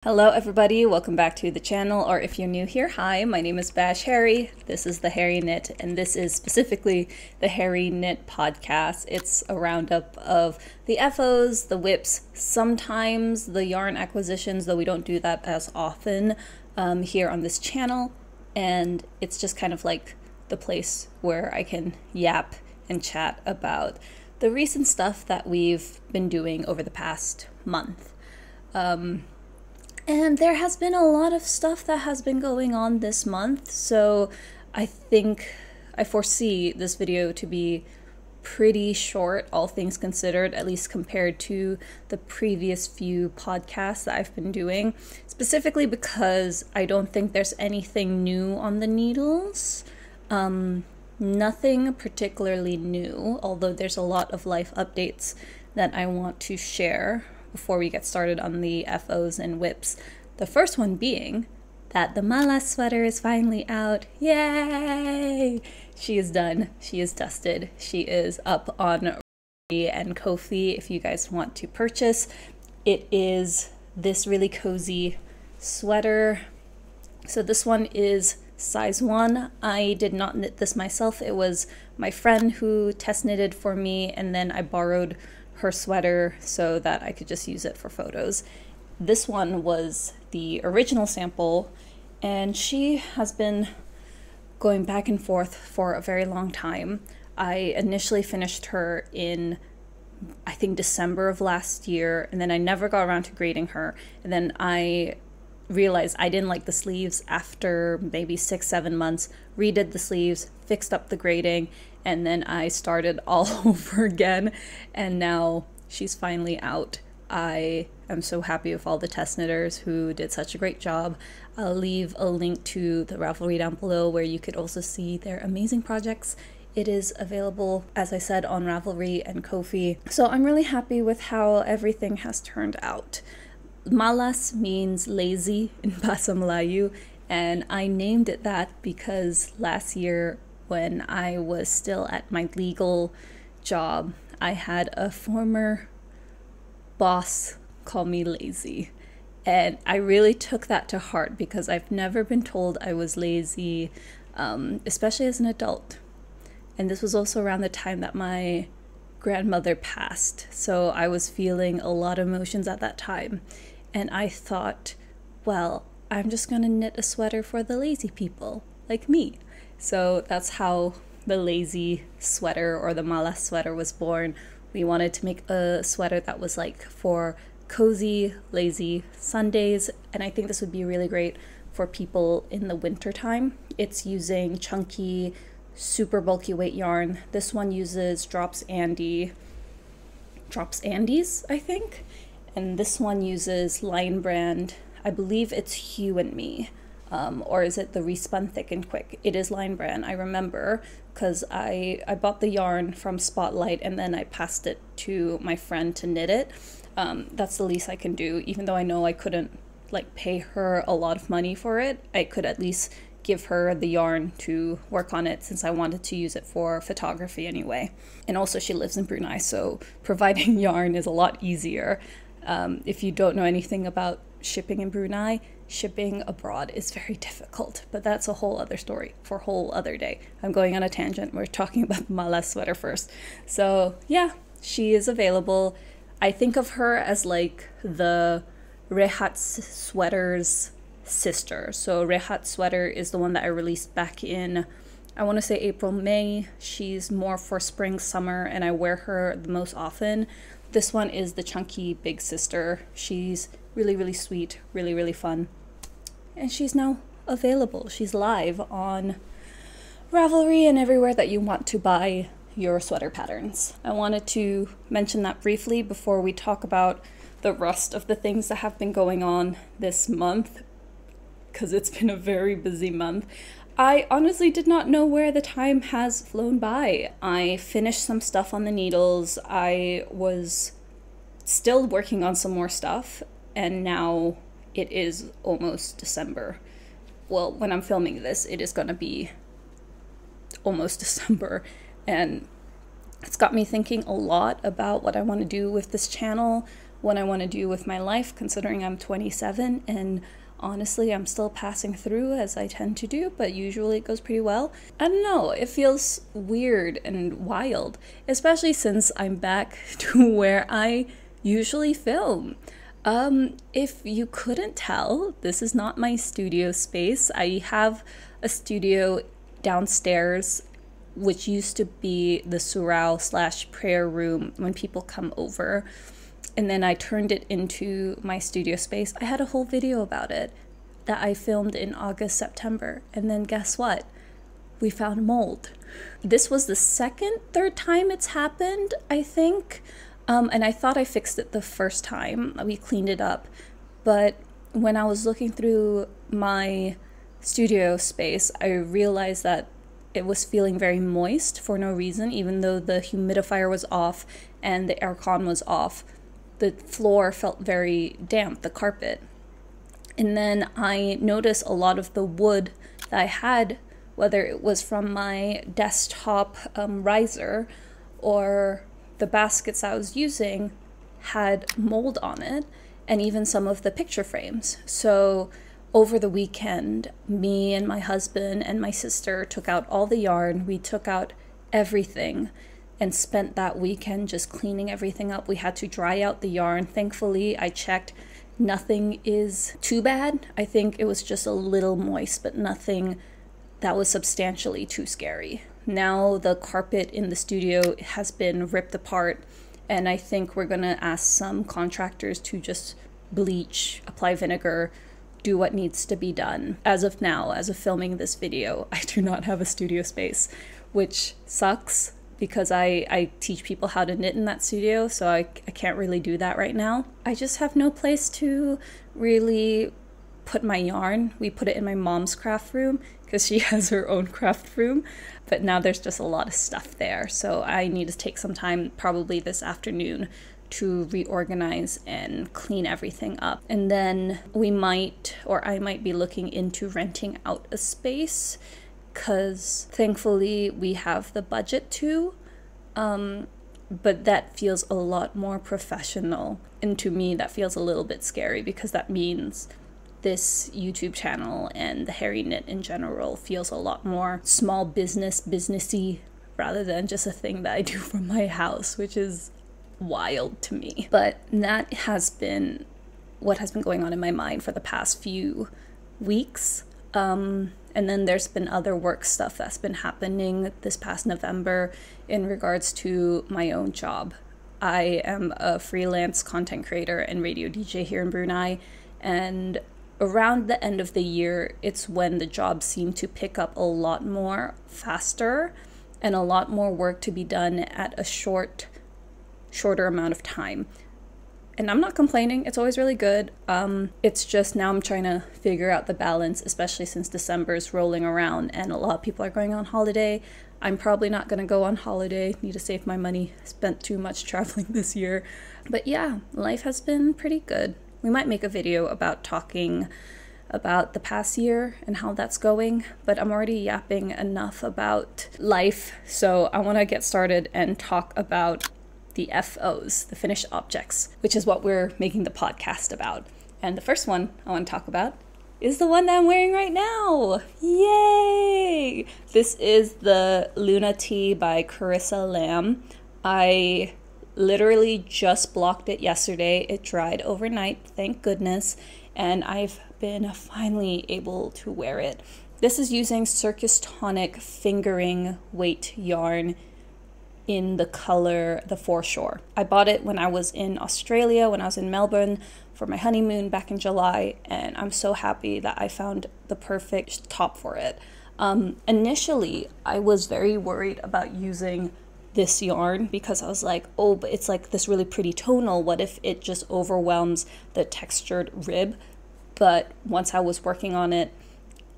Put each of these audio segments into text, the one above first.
Hello everybody, welcome back to the channel, or if you're new here, hi, my name is Bash Harry, this is the Harry Knit, and this is specifically the Harry Knit podcast. It's a roundup of the FOs, the whips, sometimes the yarn acquisitions, though we don't do that as often here on this channel, and it's just kind of like the place where I can yap and chat about the recent stuff that we've been doing over the past month. And there has been a lot of stuff that has been going on this month, so I foresee this video to be pretty short, all things considered, at least compared to the previous few podcasts that I've been doing, specifically because I don't think there's anything new on the needles. Nothing particularly new, although there's a lot of life updates that I want to share before we get started on the FOs and whips. The first one being that the Mala sweater is finally out. Yay! She is done. She is dusted. She is up on Cardi and Ko-fi if you guys want to purchase. It is this really cozy sweater. So this one is size 1. I did not knit this myself. It was my friend who test knitted for me, and then I borrowed her sweater so that I could just use it for photos. This one was the original sample, and she has been going back and forth for a very long time. I initially finished her in, I think, December of last year, and then I never got around to grading her, and then I realized I didn't like the sleeves after maybe 6-7 months, redid the sleeves, fixed up the grading, and then I started all over again, and now she's finally out. I am so happy with all the test knitters who did such a great job. I'll leave a link to the Ravelry down below where you could also see their amazing projects. It is available, as I said, on Ravelry and Ko-fi. So I'm really happy with how everything has turned out. Malas means lazy in Bahasa Melayu, and I named it that because last year when I was still at my legal job, I had a former boss call me lazy, and I really took that to heart because I've never been told I was lazy, especially as an adult. And this was also around the time that my grandmother passed, so I was feeling a lot of emotions at that time, and I thought, well, I'm just gonna knit a sweater for the lazy people like me. So that's how the lazy sweater, or the Mala sweater, was born. We wanted to make a sweater that was like for cozy, lazy Sundays, and I think this would be really great for people in the winter time. It's using chunky, super bulky weight yarn. This one uses Drops Andes, I think, and this one uses Lion Brand. I believe it's Hue and Me. Or is it the Respun Thick and Quick? It is Line Brand, I remember, because I bought the yarn from Spotlight and then I passed it to my friend to knit it. That's the least I can do, even though I know I couldn't like pay her a lot of money for it. I could at least give her the yarn to work on it since I wanted to use it for photography anyway. And also she lives in Brunei, so providing yarn is a lot easier. If you don't know anything about shipping in Brunei, shipping abroad is very difficult, but that's a whole other story for a whole other day. I'm going on a tangent. We're talking about the Mala sweater first. So yeah, she is available. I think of her as like the Rehat Sweater's sister. So Rehat Sweater is the one that I released back in, I want to say April, May. She's more for spring, summer, and I wear her the most often. This one is the chunky big sister. She's really, really sweet, really, really fun. And she's now available. She's live on Ravelry and everywhere that you want to buy your sweater patterns. I wanted to mention that briefly before we talk about the rest of the things that have been going on this month, because it's been a very busy month. I honestly did not know where the time has flown by. I finished some stuff on the needles. I was still working on some more stuff, and now it is almost December. Well, when I'm filming this, it is gonna be almost December, and it's got me thinking a lot about what I want to do with this channel, what I want to do with my life, considering I'm 27 and honestly, I'm still passing through, as I tend to do, but usually it goes pretty well. I don't know, it feels weird and wild, especially since I'm back to where I usually film. If you couldn't tell, this is not my studio space. I have a studio downstairs, which used to be the surau/prayer room when people come over. And then I turned it into my studio space. I had a whole video about it that I filmed in August, September. And then guess what? We found mold. This was the third time it's happened, I think. And I thought I fixed it the first time. We cleaned it up. But when I was looking through my studio space, I realized that it was feeling very moist for no reason, even though the humidifier was off and the aircon was off. The floor felt very damp, the carpet. And then I noticed a lot of the wood that I had, whether it was from my desktop riser or the baskets I was using, had mold on it, and even some of the picture frames. So over the weekend, me and my husband and my sister took out all the yarn. We took out everything and spent that weekend just cleaning everything up. We had to dry out the yarn. Thankfully, I checked. Nothing is too bad. I think it was just a little moist, but nothing that was substantially too scary. Now the carpet in the studio has been ripped apart, and I think we're gonna ask some contractors to just bleach, apply vinegar, do what needs to be done. As of now, as of filming this video, I do not have a studio space, which sucks, because I teach people how to knit in that studio, so I can't really do that right now. I just have no place to really put my yarn. We put it in my mom's craft room because she has her own craft room, but now there's just a lot of stuff there. So I need to take some time, probably this afternoon, to reorganize and clean everything up. And then I might be looking into renting out a space, because thankfully we have the budget to, but that feels a lot more professional, and to me that feels a little bit scary, because that means this YouTube channel and the Hairy Knit in general feels a lot more small businessy, rather than just a thing that I do from my house, which is wild to me. But that has been what has been going on in my mind for the past few weeks. And then there's been other work stuff that's been happening this past November in regards to my own job. I am a freelance content creator and radio DJ here in Brunei, and around the end of the year, it's when the jobs seem to pick up a lot more faster and a lot more work to be done at a shorter amount of time. And I'm not complaining, it's always really good. It's just now I'm trying to figure out the balance, especially since December is rolling around and a lot of people are going on holiday. I'm probably not going to go on holiday, need to save my money, spent too much traveling this year. But yeah, life has been pretty good. We might make a video about talking about the past year and how that's going, but I'm already yapping enough about life, so I want to get started and talk about the FOs, the finished objects, which is what we're making the podcast about. And the first one I want to talk about is the one that I'm wearing right now. Yay! This is the Luna Tee by Carissa Lamb. I literally just blocked it yesterday. It dried overnight, thank goodness, and I've been finally able to wear it. This is using Circus Tonic fingering weight yarn in the color the Foreshore. I bought it when I was in Australia, when I was in Melbourne for my honeymoon back in July, and I'm so happy that I found the perfect top for it. Initially, I was very worried about using this yarn because I was like, oh, but it's like this really pretty tonal. What if it just overwhelms the textured rib? But once I was working on it,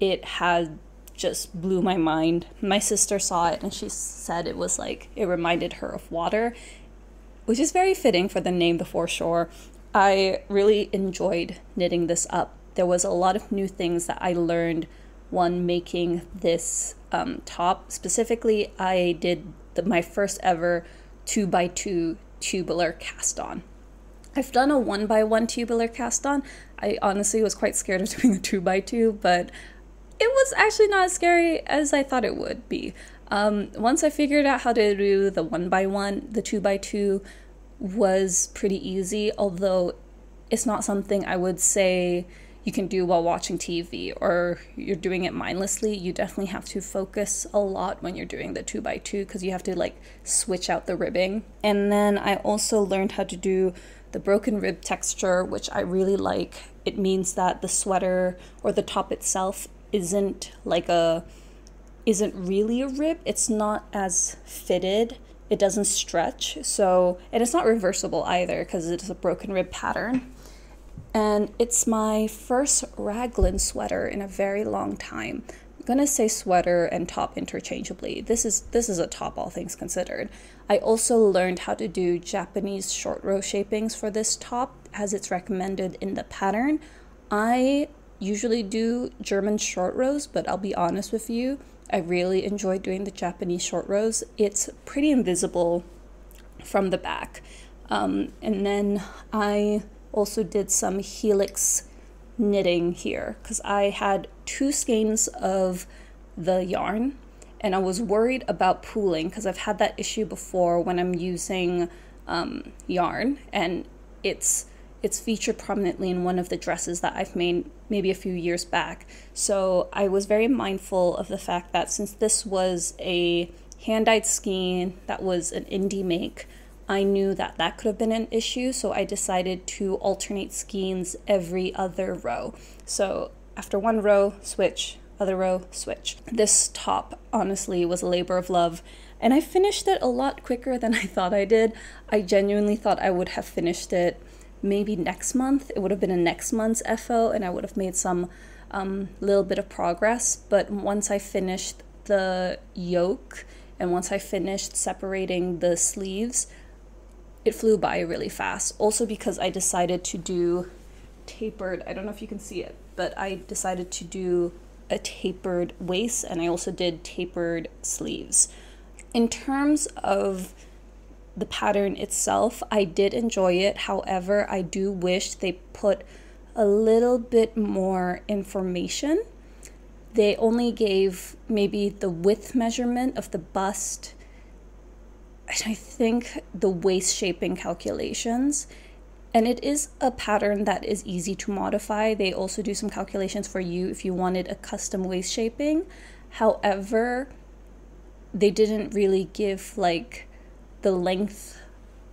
it had just blew my mind. My sister saw it and she said it was like, it reminded her of water, which is very fitting for the name The Foreshore. I really enjoyed knitting this up. There was a lot of new things that I learned when making this top. Specifically, I did my first ever 2x2 tubular cast on. I've done a 1x1 tubular cast on. I honestly was quite scared of doing a 2x2, but it was actually not as scary as I thought it would be. Once I figured out how to do the 1x1, the 2x2 was pretty easy, although it's not something I would say you can do while watching TV or you're doing it mindlessly. You definitely have to focus a lot when you're doing the 2x2 because you have to like switch out the ribbing. And then I also learned how to do the broken rib texture, which I really like. It means that the sweater or the top itself isn't really a rib. It's not as fitted. It doesn't stretch. So, and it's not reversible either because it's a broken rib pattern. And it's my first raglan sweater in a very long time. I'm gonna say sweater and top interchangeably. This is a top, all things considered. I also learned how to do Japanese short row shapings for this top as it's recommended in the pattern. I usually do German short rows, but I'll be honest with you, I really enjoy doing the Japanese short rows. It's pretty invisible from the back. And then I also did some helix knitting here because I had 2 skeins of the yarn and I was worried about pooling because I've had that issue before when I'm using yarn, and it's featured prominently in one of the dresses that I've made maybe a few years back. So I was very mindful of the fact that since this was a hand-dyed skein that was an indie make, I knew that that could have been an issue, so I decided to alternate skeins every other row. So after one row, switch, other row, switch. This top, honestly, was a labor of love, and I finished it a lot quicker than I thought I did. I genuinely thought I would have finished it maybe next month. It would have been a next month's FO, and I would have made some little bit of progress, but once I finished the yoke, and once I finished separating the sleeves, it flew by really fast. Also because I decided to do tapered, I don't know if you can see it, but I decided to do a tapered waist, and I also did tapered sleeves. In terms of the pattern itself, I did enjoy it. However, I do wish they put a little bit more information. They only gave maybe the width measurement of the bust, I think the waist shaping calculations, and it is a pattern that is easy to modify. They also do some calculations for you if you wanted a custom waist shaping. However, they didn't really give like the length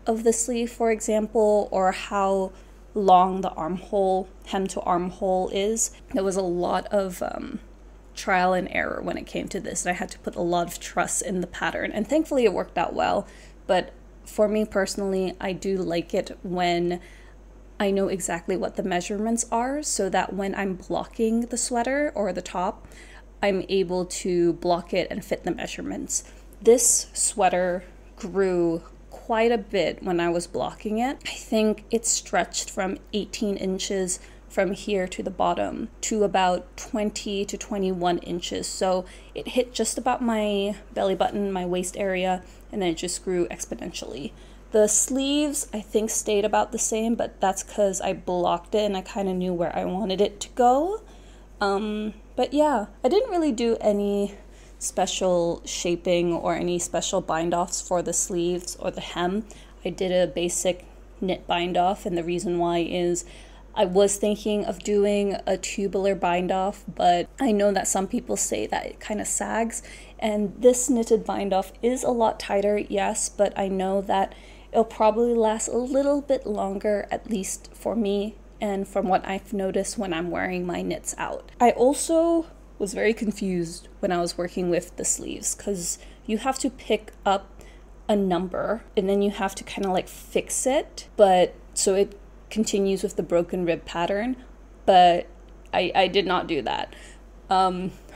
of the sleeve, for example, or how long the armhole, hem to armhole is. There was a lot of trial and error when it came to this, and I had to put a lot of trust in the pattern, and thankfully it worked out well. But for me personally, I do like it when I know exactly what the measurements are, so that when I'm blocking the sweater or the top, I'm able to block it and fit the measurements. This sweater grew quite a bit when I was blocking it. I think it stretched from 18 inches from here to the bottom to about 20 to 21 inches. So it hit just about my belly button, my waist area, and then it just grew exponentially. The sleeves, I think, stayed about the same, but that's because I blocked it and I kind of knew where I wanted it to go. But yeah, I didn't really do any special shaping or any special bind-offs for the sleeves or the hem. I did a basic knit bind-off, and the reason why is I was thinking of doing a tubular bind-off, but I know that some people say that it kind of sags, and this knitted bind-off is a lot tighter, yes, but I know that it'll probably last a little bit longer, at least for me, and from what I've noticed when I'm wearing my knits out. I also was very confused when I was working with the sleeves, because you have to pick up a number, and then you have to kind of like fix it, but so it continues with the broken rib pattern, but I did not do that,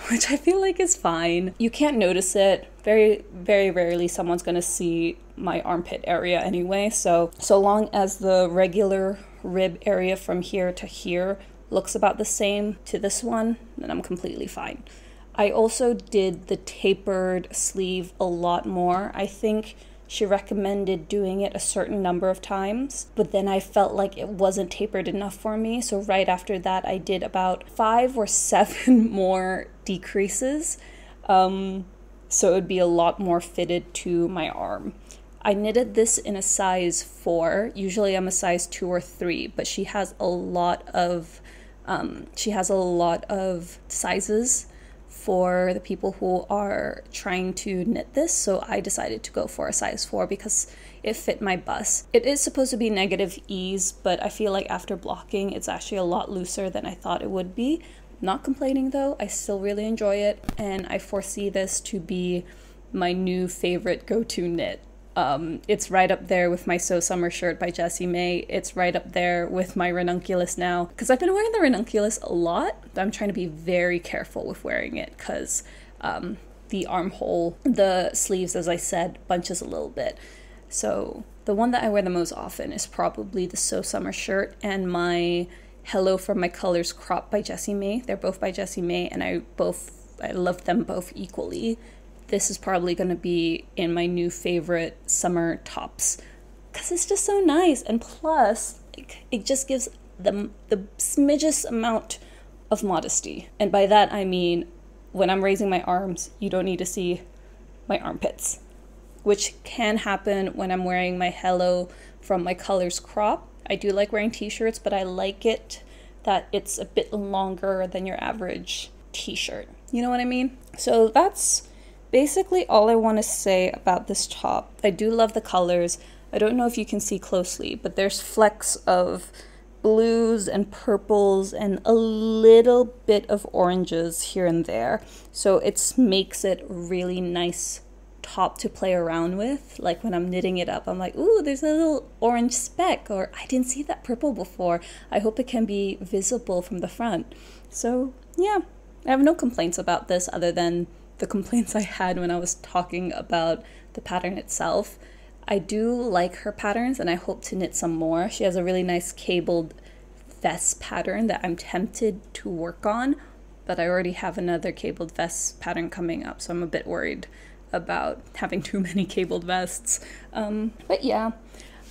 which I feel like is fine. You can't notice it. Very, very rarely someone's gonna see my armpit area anyway, so long as the regular rib area from here to here looks about the same to this one, then I'm completely fine. I also did the tapered sleeve a lot more. I think she recommended doing it a certain number of times, but then I felt like it wasn't tapered enough for me. So right after that, I did about 5 or 7 more decreases. So it would be a lot more fitted to my arm. I knitted this in a size 4. Usually I'm a size 2 or 3, but she has a lot of sizes for the people who are trying to knit this. So I decided to go for a size 4 because it fit my bust. It is supposed to be negative ease, but I feel like after blocking, it's actually a lot looser than I thought it would be. Not complaining though, I still really enjoy it, and I foresee this to be my new favorite go-to knit. It's right up there with my So Summer shirt by Jessie May. It's right up there with my ranunculus now, because I've been wearing the ranunculus a lot, but I'm trying to be very careful with wearing it because the armhole, the sleeves, as I said, bunches a little bit. So the one that I wear the most often is probably the So Summer shirt and my Hello from My Colors crop by Jessie May. They're both by Jessie May, and I love them both equally. This is probably going to be in my new favorite summer tops because it's just so nice, and plus it just gives the smidgest amount of modesty. And by that I mean when I'm raising my arms, you don't need to see my armpits, which can happen when I'm wearing my Hello from My Colors crop. I do like wearing t-shirts, but I like it that it's a bit longer than your average t-shirt. You know what I mean? So that's basically all I want to say about this top. I do love the colors. I don't know if you can see closely, but there's flecks of blues and purples and a little bit of oranges here and there. So it makes it really nice top to play around with. Like when I'm knitting it up, I'm like, ooh, there's a little orange speck, or I didn't see that purple before. I hope it can be visible from the front. So yeah, I have no complaints about this other than the complaints I had when I was talking about the pattern itself. I do like her patterns and I hope to knit some more. She has a really nice cabled vest pattern that I'm tempted to work on, but I already have another cabled vest pattern coming up, so I'm a bit worried about having too many cabled vests. But yeah,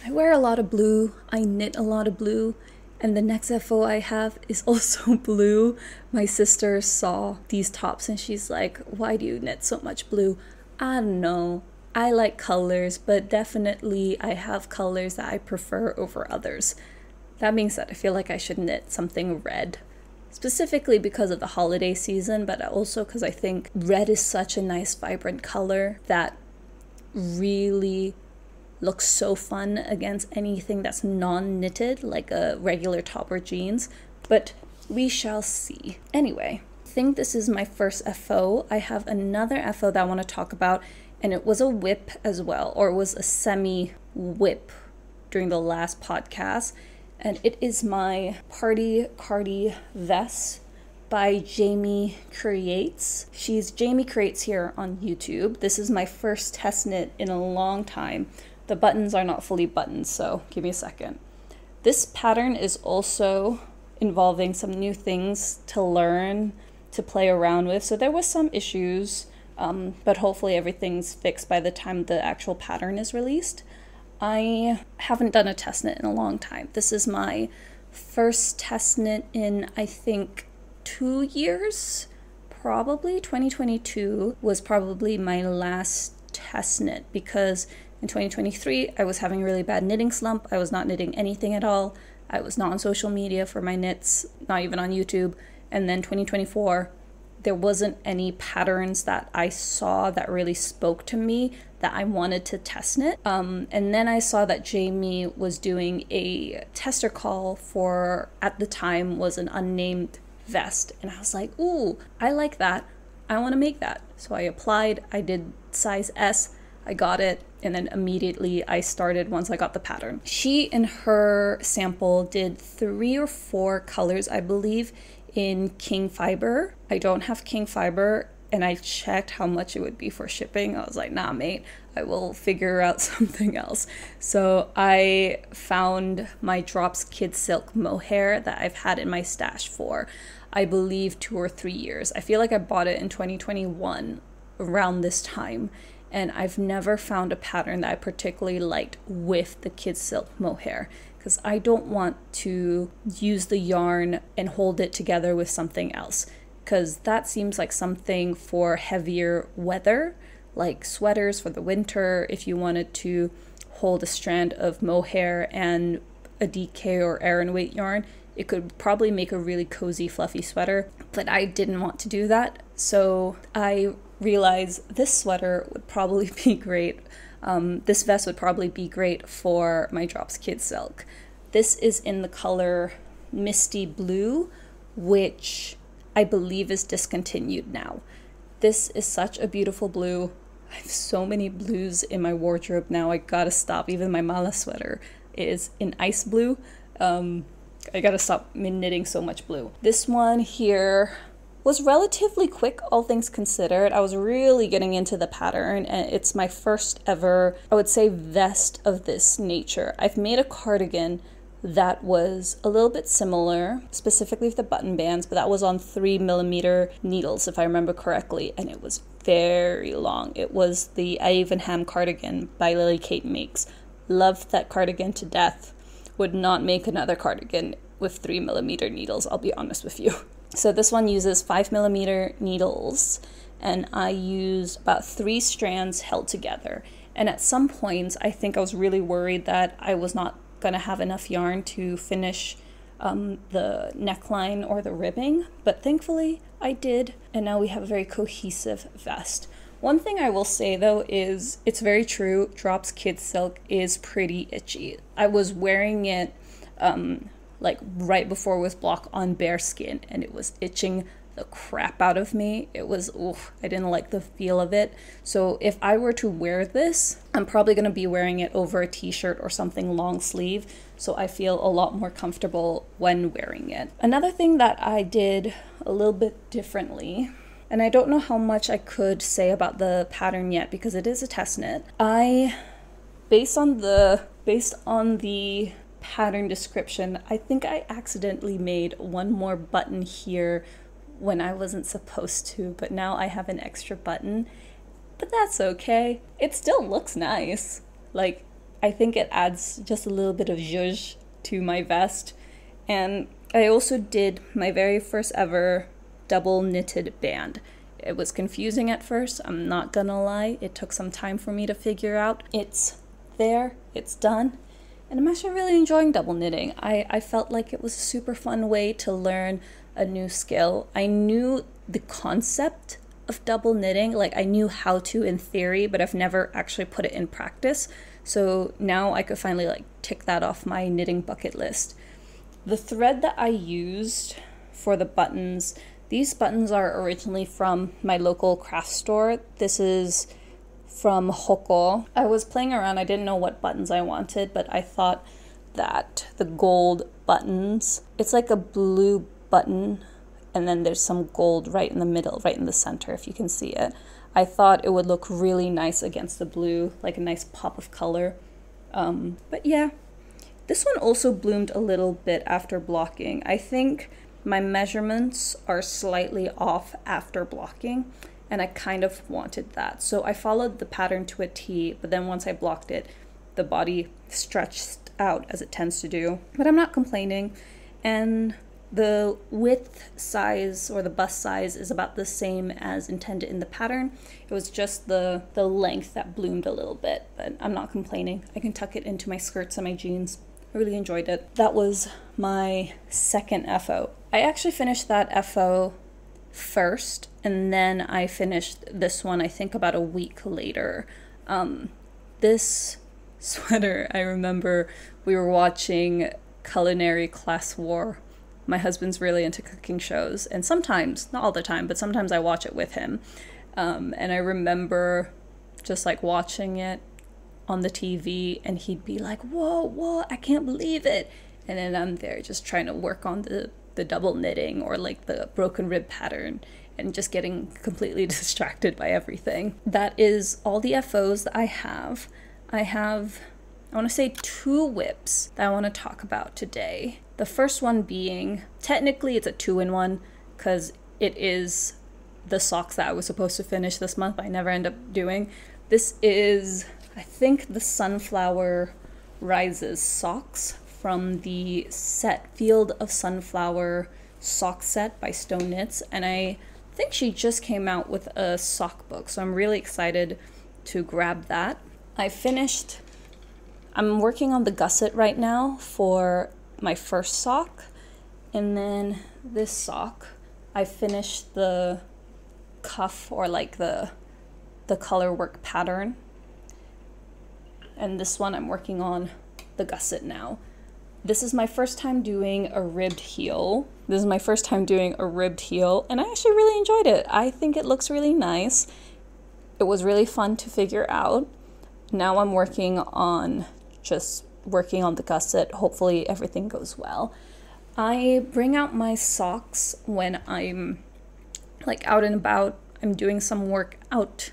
I wear a lot of blue, I knit a lot of blue, and the next FO I have is also blue. My sister saw these tops and she's like, why do you knit so much blue? I don't know. I like colors, but definitely I have colors that I prefer over others. That being said, I feel like I should knit something red, specifically because of the holiday season, but also because I think red is such a nice, vibrant color that really looks so fun against anything that's non-knitted, like a regular top or jeans, but we shall see. Anyway, I think this is my first FO. I have another FO that I want to talk about, and it was a whip as well, or it was a semi-whip during the last podcast, and it is my Cardi vest by Jamie Creates. She's Jamie Creates here on YouTube. This is my first test knit in a long time. The buttons are not fully buttoned, so give me a second. This pattern is also involving some new things to learn, to play around with. So there was some issues, but hopefully everything's fixed by the time the actual pattern is released. I haven't done a test knit in a long time. This is my first test knit in, I think, 2 years, probably. 2022 was probably my last test knit because in 2023, I was having a really bad knitting slump. I was not knitting anything at all. I was not on social media for my knits, not even on YouTube. And then 2024, there wasn't any patterns that I saw that really spoke to me that I wanted to test knit. And then I saw that Jamie was doing a tester call for, at the time, was an unnamed vest. And I was like, ooh, I like that. I want to make that. So I applied, I did size S, I got it, and then immediately I started once I got the pattern. She, in her sample, did 3 or 4 colors, I believe, in King Fiber. I don't have King Fiber, and I checked how much it would be for shipping. I was like, nah, mate, I will figure out something else. So I found my Drops Kid Silk mohair that I've had in my stash for, I believe, 2 or 3 years. I feel like I bought it in 2021, around this time. and I've never found a pattern that I particularly liked with the kid silk mohair, because I don't want to use the yarn and hold it together with something else, because that seems like something for heavier weather, like sweaters for the winter. If you wanted to hold a strand of mohair and a DK or Aran weight yarn, it could probably make a really cozy fluffy sweater, but I didn't want to do that. So I realized this sweater would probably be great. This vest would probably be great for my Drops Kid Silk. This is in the color Misty Blue, which I believe is discontinued now. This is such a beautiful blue. I have so many blues in my wardrobe now. I gotta stop. Even my mala sweater is in ice blue. I gotta stop knitting so much blue. This one here was relatively quick, all things considered. I was really getting into the pattern, and it's my first ever, I would say, vest of this nature. I've made a cardigan that was a little bit similar, specifically with the button bands, but that was on 3mm needles, if I remember correctly, and it was very long. It was the Avenham cardigan by Lily Kate Makes. Loved that cardigan to death. Would not make another cardigan with 3mm needles, I'll be honest with you. So this one uses 5mm needles, and I used about 3 strands held together. And at some points, I think I was really worried that I was not going to have enough yarn to finish the neckline or the ribbing, but thankfully I did, and now we have a very cohesive vest. One thing I will say though is, it's very true, Drops Kid Silk is pretty itchy. I was wearing it like right before it was block on bare skin, and it was itching the crap out of me. It was, I didn't like the feel of it. So if I were to wear this, I'm probably going to be wearing it over a t-shirt or something long sleeve, so I feel a lot more comfortable when wearing it. Another thing that I did a little bit differently, and I don't know how much I could say about the pattern yet because it is a test knit. Based on the pattern description, I think I accidentally made one more button here when I wasn't supposed to, but now I have an extra button, but that's okay. It still looks nice. Like, I think it adds just a little bit of zhuzh to my vest. And I also did my very first ever double knitted band. It was confusing at first, I'm not gonna lie. It took some time for me to figure out. It's there, it's done, and I'm actually really enjoying double knitting. I felt like it was a super fun way to learn a new skill. I knew the concept of double knitting, like I knew how to in theory, but I've never actually put it in practice. So now I could finally like tick that off my knitting bucket list. The thread that I used for the buttons, these buttons are originally from my local craft store. This is from Hoko. I was playing around, I didn't know what buttons I wanted, but I thought that the gold buttons, it's like a blue button and then there's some gold right in the middle, right in the center, if you can see it. I thought it would look really nice against the blue, like a nice pop of color. But yeah, this one also bloomed a little bit after blocking. I think my measurements are slightly off after blocking, and I kind of wanted that. So I followed the pattern to a T, but then once I blocked it, the body stretched out as it tends to do. But I'm not complaining, and the width size or the bust size is about the same as intended in the pattern. It was just the length that bloomed a little bit, but I'm not complaining. I can tuck it into my skirts and my jeans. I really enjoyed it. That was my second FO. I actually finished that FO first, and then I finished this one I think about a week later. This sweater, I remember we were watching Culinary Class War. My husband's really into cooking shows, and sometimes, not all the time, but sometimes I watch it with him. And I remember just like watching it on the TV, and he'd be like, whoa, I can't believe it. And then I'm there just trying to work on the double knitting or like the broken rib pattern and just getting completely distracted by everything. That is all the FOs that I have. I want to say 2 whips that I want to talk about today. The first one being, technically it's a 2-in-1 because it is the socks that I was supposed to finish this month, but I never end up doing. This is, I think, the Sunflower Rises socks from the set Field of Sunflower sock set by Stone Knits, and I think she just came out with a sock book, so I'm really excited to grab that. I'm working on the gusset right now for my first sock, and then this sock, I finished the cuff, or like the color work pattern, and this one I'm working on the gusset now. This is my first time doing a ribbed heel. And I actually really enjoyed it. I think it looks really nice. It was really fun to figure out. Now I'm working on the gusset. Hopefully everything goes well. I bring out my socks when I'm like out and about. I'm doing some work out,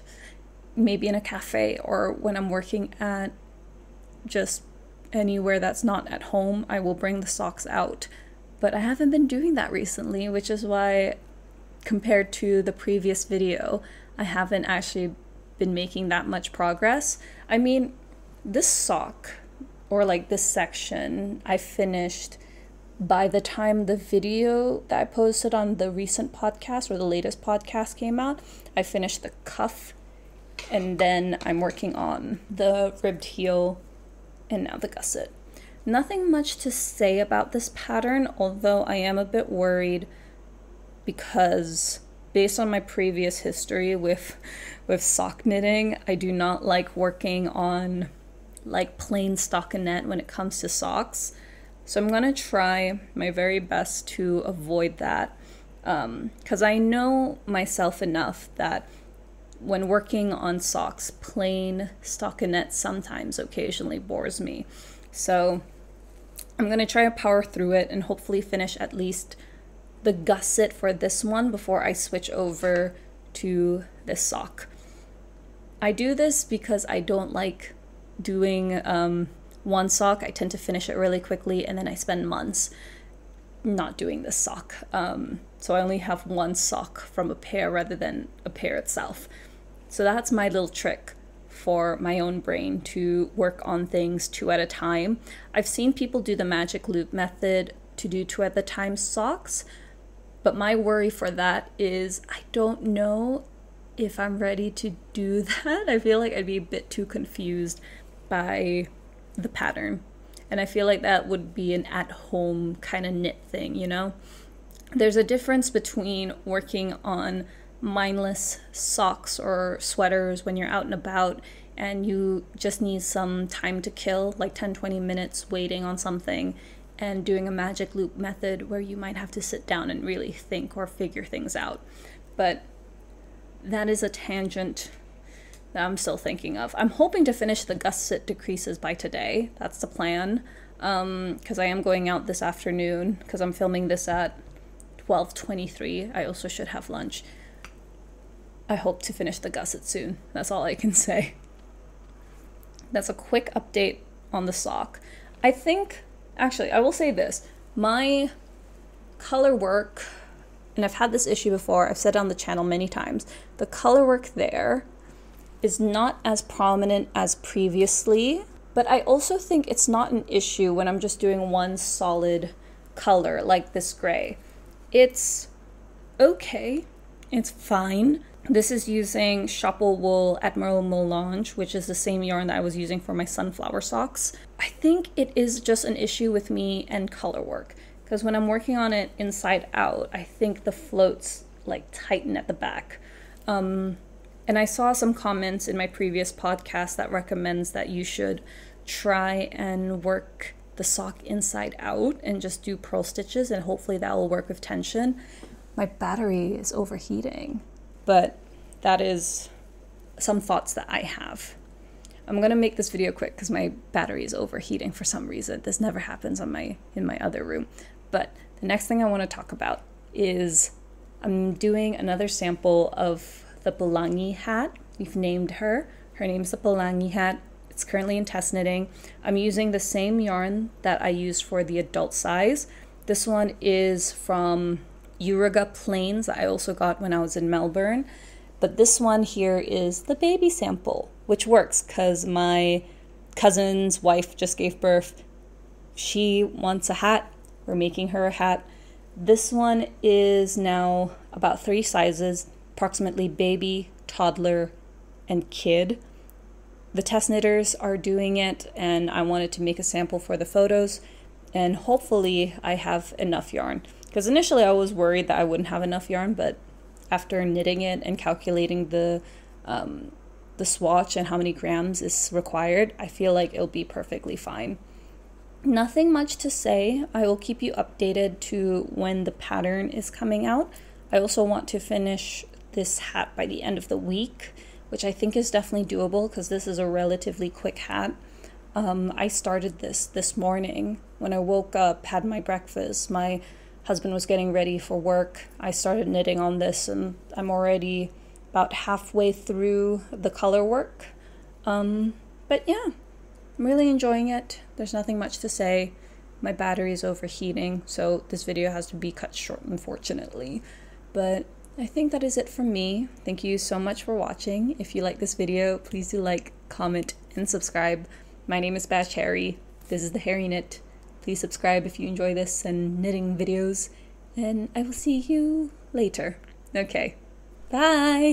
maybe in a cafe, or when I'm working at just anywhere that's not at home, I will bring the socks out. But I haven't been doing that recently, which is why, compared to the previous video, I haven't actually been making that much progress. I mean, this sock, or like this section, I finished by the time the video that I posted on the recent podcast, or the latest podcast, came out. I finished the cuff, and then I'm working on the ribbed heel, and now the gusset. Nothing much to say about this pattern, although I am a bit worried because based on my previous history with sock knitting, I do not like working on like plain stockinette when it comes to socks. So I'm gonna try my very best to avoid that, because I know myself enough that when working on socks, plain stockinette sometimes occasionally bores me. So I'm going to try to power through it and hopefully finish at least the gusset for this one before I switch over to this sock. I do this because I don't like doing one sock. I tend to finish it really quickly and then I spend months not doing this sock. So I only have one sock from a pair rather than a pair itself. So that's my little trick for my own brain, to work on things 2 at a time. I've seen people do the magic loop method to do 2 at a time socks, but my worry for that is I don't know if I'm ready to do that. I feel like I'd be a bit too confused by the pattern, and I feel like that would be an at-home kind of knit thing, you know? There's a difference between working on mindless socks or sweaters when you're out and about and you just need some time to kill, like 10-20 minutes waiting on something, and doing a magic loop method where you might have to sit down and really think or figure things out. But that is a tangent that I'm still thinking of. I'm hoping to finish the gusset decreases by today. That's the plan, because I am going out this afternoon, because I'm filming this at 12:23. I also should have lunch. I hope to finish the gusset soon. That's all I can say. That's a quick update on the sock. I think, actually, I will say this. My color work, and I've had this issue before, I've said it on the channel many times, the color work there is not as prominent as previously, but I also think it's not an issue when I'm just doing one solid color like this gray. It's okay. It's fine. This is using Shopple Wool Admiral Melange, which is the same yarn that I was using for my sunflower socks. I think it is just an issue with me and color work, because when I'm working on it inside out, I think the floats like tighten at the back. And I saw some comments in my previous podcast that recommends that you should try and work the sock inside out and just do purl stitches, and hopefully that will work with tension. My battery is overheating, but that is some thoughts that I have. I'm gonna make this video quick because my battery is overheating for some reason. This never happens in my other room. But the next thing I want to talk about is I'm doing another sample of the Pelangi hat. We've named her. Her name's the Pelangi hat. It's currently in test knitting. I'm using the same yarn that I used for the adult size. This one is from Uriga Plains that I also got when I was in Melbourne. But this one here is the baby sample, which works because my cousin's wife just gave birth. She wants a hat. We're making her a hat. This one is now about 3 sizes, approximately baby, toddler, and kid. The test knitters are doing it, and I wanted to make a sample for the photos, and hopefully I have enough yarn. Because initially I was worried that I wouldn't have enough yarn, but after knitting it and calculating the swatch and how many grams is required, I feel like it'll be perfectly fine. Nothing much to say. I will keep you updated to when the pattern is coming out. I also want to finish this hat by the end of the week, which I think is definitely doable because this is a relatively quick hat. I started this morning when I woke up, had my breakfast. My husband was getting ready for work. I started knitting on this, and I'm already about halfway through the color work. But yeah, I'm really enjoying it. There's nothing much to say. My battery is overheating, so this video has to be cut short, unfortunately. But I think that is it from me. Thank you so much for watching. If you like this video, please do like, comment, and subscribe. My name is Ceri. This is the Hairy Knit. Please subscribe if you enjoy this and knitting videos, and I will see you later. Okay, bye!